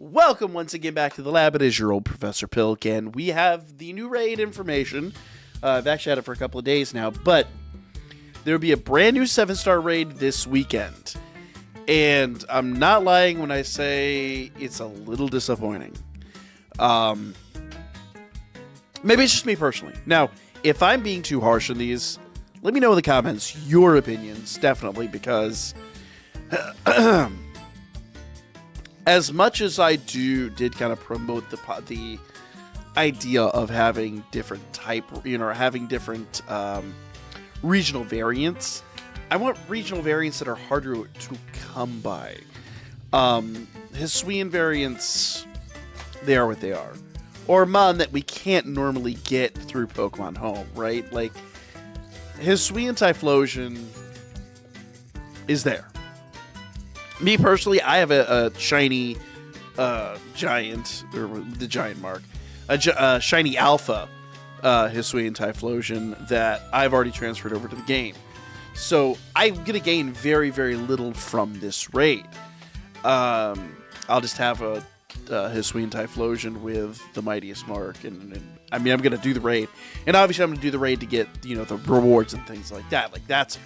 Welcome once again back to the lab. It is your old Professor Pilk, and we have the new raid information. I've actually had it for a couple of days now, but there will be a brand new 7-star raid this weekend. And I'm not lying when I say it's a little disappointing. Maybe it's just me personally. Now, if I'm being too harsh on these, let me know in the comments your opinions, definitely, because as much as I did kind of promote the idea of having different having different regional variants, I want regional variants that are harder to come by. Hisuian variants, they are what they are. Or Mon that we can't normally get through Pokemon Home, right? Like, Hisuian Typhlosion is there. Me personally, I have a shiny giant, or the giant mark, a shiny alpha Hisuian Typhlosion that I've already transferred over to the game. So I'm going to gain very, very little from this raid. I'll just have a Hisuian Typhlosion with the mightiest mark, and I mean, I'm going to do the raid. And obviously I'm going to do the raid to get, the rewards and things like that. Like, that's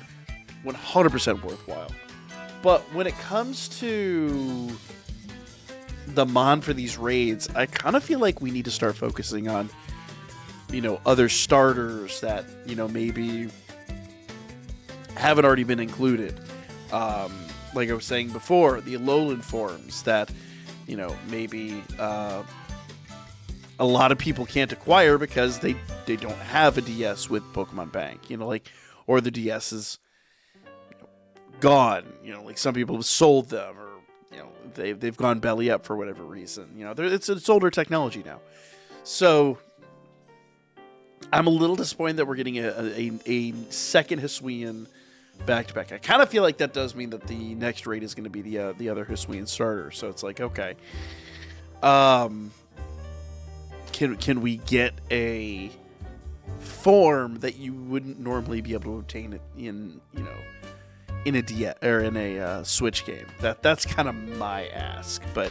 100% worthwhile. But when it comes to the Mon for these raids, I kind of feel like we need to start focusing on, other starters that, maybe haven't already been included. Like I was saying before, the Alolan forms that, maybe a lot of people can't acquire because they don't have a DS with Pokemon Bank, or the DS is gone, like some people have sold them, or they've gone belly up for whatever reason. It's older technology now, so I'm a little disappointed that we're getting a second Hisuian back to back. I kind of feel like that does mean that the next raid is going to be the other Hisuian starter. So it's like, okay, can we get a form that you wouldn't normally be able to obtain in in a DS or in a Switch game? That's kind of my ask, but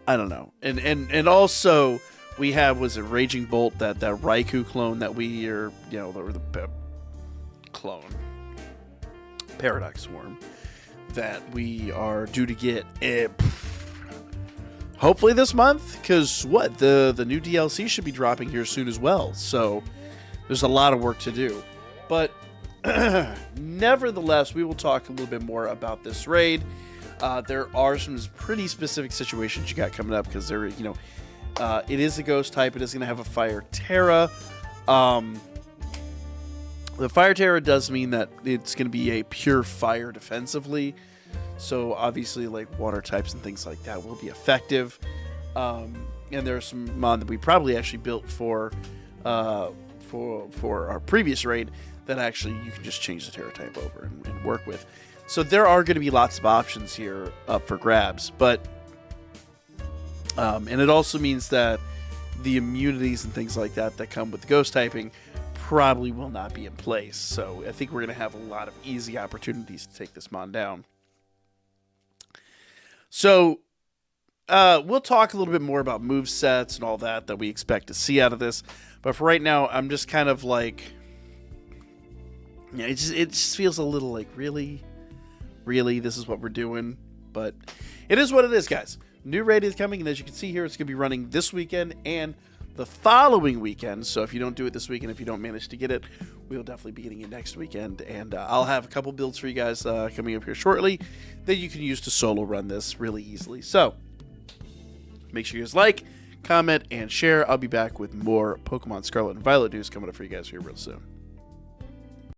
I don't know. And also we have, was it Raging Bolt, that Raikou clone that we are, the clone Paradox Swarm that we are due to get hopefully this month, because the new DLC should be dropping here soon as well, so there's a lot of work to do. But nevertheless, we will talk a little bit more about this raid. There are some pretty specific situations you got coming up, because there, it is a ghost type. It is going to have a Fire Terra. The Fire Terra does mean that it's going to be a pure fire defensively. So obviously, like, water types and things like that will be effective. And there are some Mon that we probably actually built for our previous raid that actually you can just change the Terra type over and work with. So there are going to be lots of options here up for grabs. But and it also means that the immunities and things like that come with the ghost typing probably will not be in place. So I think we're going to have a lot of easy opportunities to take this Mon down. So we'll talk a little bit more about movesets and all that we expect to see out of this. But for right now, I'm just kind of like, it just feels a little like, really, this is what we're doing. But it is what it is, guys. New raid is coming, and as you can see here, it's going to be running this weekend and the following weekend. So if you don't do it this weekend, if you don't manage to get it, we'll definitely be getting it next weekend. And I'll have a couple builds for you guys coming up here shortly that you can use to solo run this really easily. So make sure you guys like, comment, and share. I'll be back with more Pokemon Scarlet and Violet news coming up for you guys here real soon.